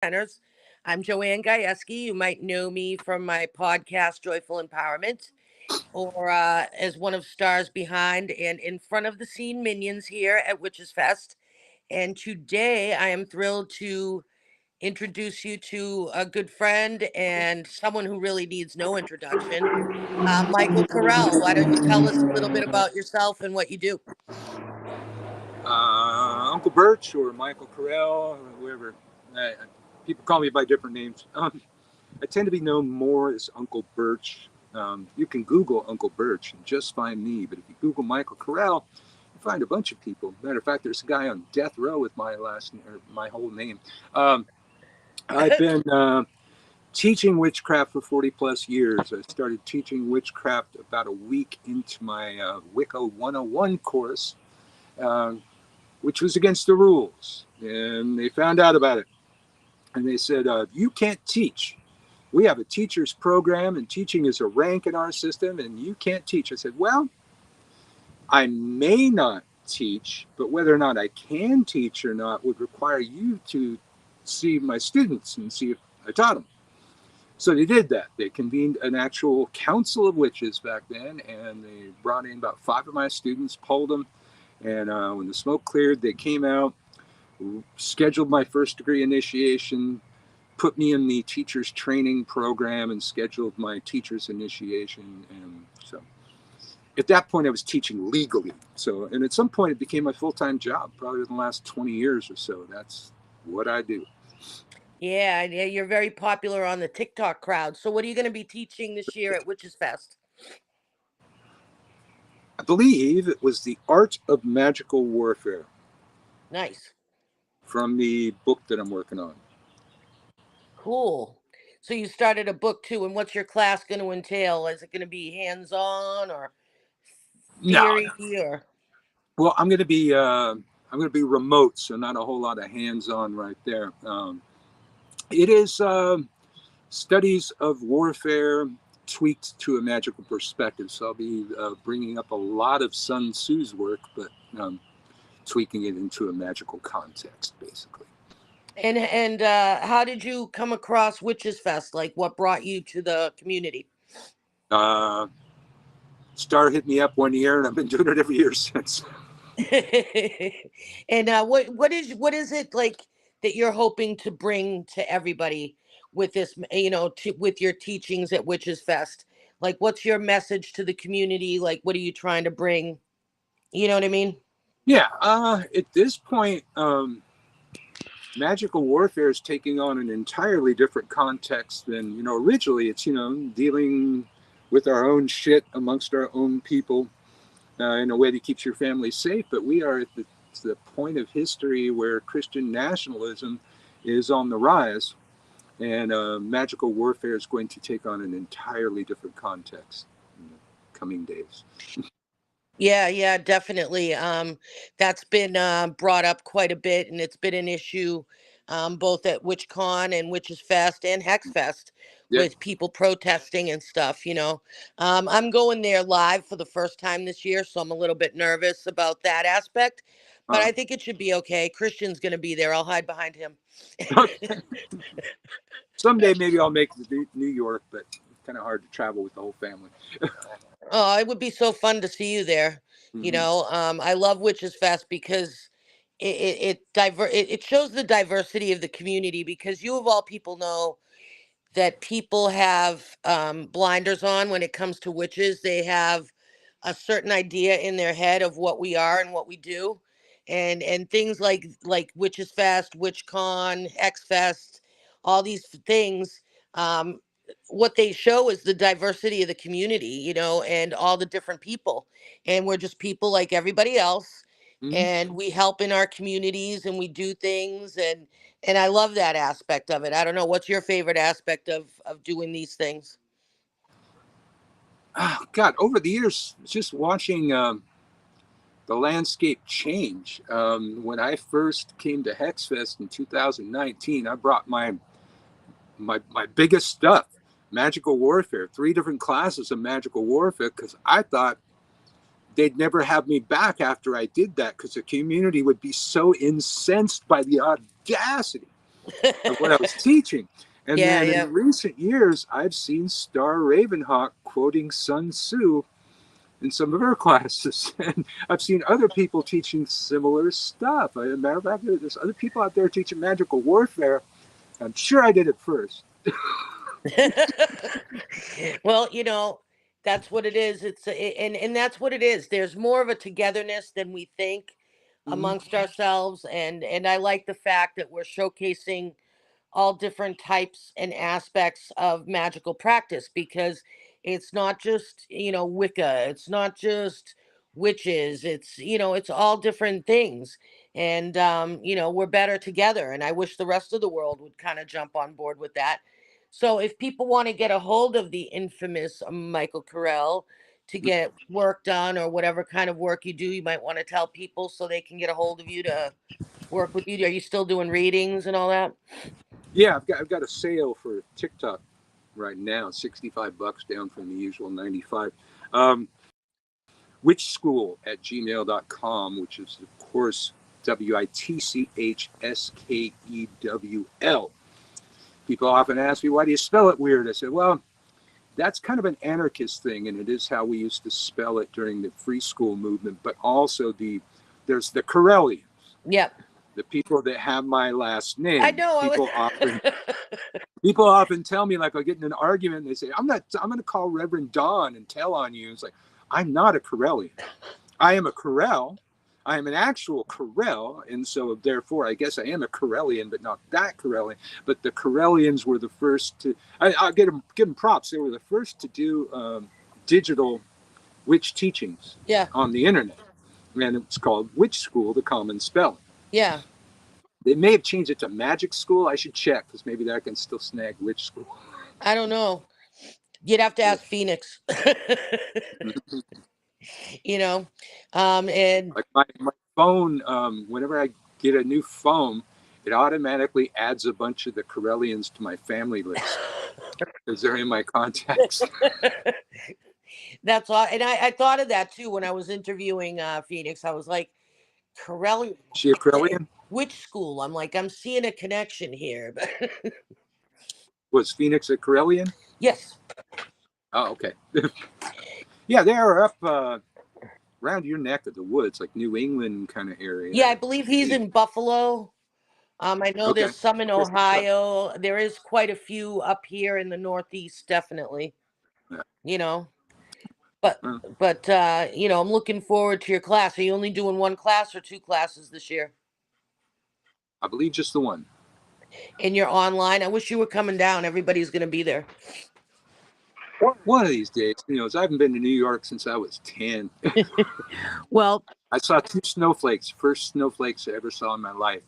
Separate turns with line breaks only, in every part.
presenters. I'm Joanne Gajewski. You might know me from my podcast, Joyful Empowerment, or as one of stars behind and in front of the scene minions here at Witches Fest. And today I am thrilled to introduce you to a good friend and someone who really needs no introduction, Michael Correll. Why don't you tell us a little bit about yourself and what you do?
Uncle Birch or Michael Correll, or whoever. People call me by different names. I tend to be known more as Uncle Birch. You can Google Uncle Birch and just find me, but if you Google Michael Correll, you find a bunch of people. Matter of fact, there's a guy on death row with my my whole name. I've been teaching witchcraft for 40 plus years. I started teaching witchcraft about a week into my Wicca 101 course. Which was against the rules. And they found out about it. And they said, you can't teach. We have a teacher's program and teaching is a rank in our system and you can't teach. I said, well, I may not teach, but whether or not I can teach or not would require you to see my students and see if I taught them. So they did that. They convened an actual council of witches back then, and they brought in about 5 of my students, polled them. And when the smoke cleared, they came out, scheduled my first degree initiation, put me in the teacher's training program, and scheduled my teacher's initiation. And so at that point, I was teaching legally. And at some point, it became my full-time job, probably in the last 20 years or so. That's what I do.
Yeah, you're very popular on the TikTok crowd. So what are you going to be teaching this year at Witches Fest?
I believe it was The Art of Magical Warfare.
Nice.
From the book that I'm working on.
Cool. So you started a book too, and what's your class going to entail? Is it going to be hands-on or theory or?
Well, I'm going to be remote, so not a whole lot of hands-on right there. It is studies of warfare tweaked to a magical perspective. So I'll be bringing up a lot of Sun Tzu's work, but tweaking it into a magical context, basically.
And how did you come across Witches Fest? Like, what brought you to the community?
Star hit me up one year, and I've been doing it every year since.
And what is it like that you're hoping to bring to everybody with this, with your teachings at Witches Fest? Like, what's your message to the community? Like, what are you trying to bring? You know what I mean?
Yeah. At this point, magical warfare is taking on an entirely different context than, originally it's, dealing with our own shit amongst our own people in a way that keeps your family safe. But we are at the point of history where Christian nationalism is on the rise, and magical warfare is going to take on an entirely different context in the coming days.
Yeah, definitely. That's been brought up quite a bit, and it's been an issue both at WitchCon and Witches Fest and Hex Fest with people protesting and stuff. I'm going there live for the first time this year, so I'm a little bit nervous about that aspect. But I think it should be okay. Christian's going to be there. I'll hide behind him.
Someday maybe I'll make it to New York, but it's kind of hard to travel with the whole family.
Oh, it would be so fun to see you there. Mm-hmm. I love Witches Fest because it shows the diversity of the community, because you of all people know that people have blinders on when it comes to witches. They have a certain idea in their head of what we are and what we do, and things like Witches Fest, WitchCon, X Fest, all these things. What they show is the diversity of the community, and all the different people, and we're just people like everybody else. Mm-hmm. And we help in our communities and we do things, and I love that aspect of it. I don't know, what's your favorite aspect of doing these things?
Oh, God, over the years, just watching the landscape change. When I first came to Hexfest in 2019, I brought my biggest stuff, magical warfare, 3 different classes of magical warfare, because I thought they'd never have me back after I did that, because the community would be so incensed by the audacity of what I was teaching. And
Yeah,
then
yeah.
in recent years, I've seen Star Ravenhawk quoting Sun Tzu in some of her classes. And I've seen other people teaching similar stuff. As a matter of fact, there's other people out there teaching magical warfare. I'm sure I did it first.
Well, that's what it is. And that's what it is. There's more of a togetherness than we think
Mm-hmm.
amongst ourselves, and I like the fact that we're showcasing all different types and aspects of magical practice, because it's not just Wicca, it's not just witches, it's all different things. And we're better together, and I wish the rest of the world would kind of jump on board with that. So if people want to get a hold of the infamous Michael Correll to get work done, or whatever kind of work you do, you might want to tell people so they can get a hold of you to work with you. Are you still doing readings and all that?
Yeah, I've got a sale for TikTok right now, $65 down from the usual 95. Um, witchschool at gmail.com, which is, of course, WITCHSKEWL. People often ask me, why do you spell it weird? I said, well, that's kind of an anarchist thing, and it is how we used to spell it during the free school movement, but also there's the Correllians,
Yep.
the people that have my last
I
name.
know.
People often tell me, like, I get in an argument and they say, I'm going to call Reverend Don and tell on you. It's like, I'm not a Correllian. I am a Correll. I am an actual Correll. And so therefore, I guess I am a Correllian, but not that Correllian. But the Correllians were the first to, I'll give them props. They were the first to do digital witch teachings
Yeah.
on the internet. And it's called Witch School, the common spelling.
Yeah.
They may have changed it to Magic School. I should check, because maybe that can still snag Witch School.
I don't know. You'd have to
Yeah.
ask Phoenix. you know, and
Like my phone, whenever I get a new phone, it automatically adds a bunch of the Corellians to my family list because they're in my contacts.
that's all. And I thought of that too when I was interviewing Phoenix. I was like, Corellian,
She a Corellian?
which school? I'm like, I'm seeing a connection here.
Was Phoenix a Corellian?
Yes.
Oh, okay. Yeah, they are up around your neck of the woods, like New England kind of area.
Yeah, I believe he's in Buffalo. I know
Okay.
there's some in Ohio. There is quite a few up here in the Northeast, definitely.
Yeah.
You know, but
Uh,
I'm looking forward to your class. Are you only doing one class or two classes this year?
I believe just the one.
And you're online. I wish you were coming down. Everybody's going to be there.
One of these days, I haven't been to New York since I was 10.
Well,
I saw two snowflakes, first snowflakes I ever saw in my life.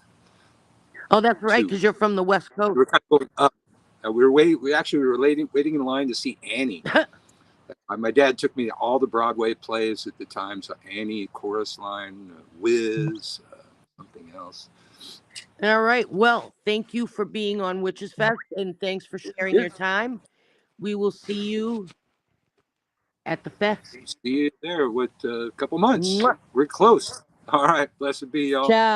oh, that's right,
Two.
because you're from the West
We
Coast.
were kind of going up. We were waiting in line to see Annie. My dad took me to all the Broadway plays at the time. So Annie, Chorus Line, Wiz, something else.
All right. Well, thank you for being on Witches Fest, and thanks for sharing
Yeah.
your time. We will see you at the fest.
See you there with a couple months.
Mwah.
We're close. All right. Blessed be y'all.
Ciao.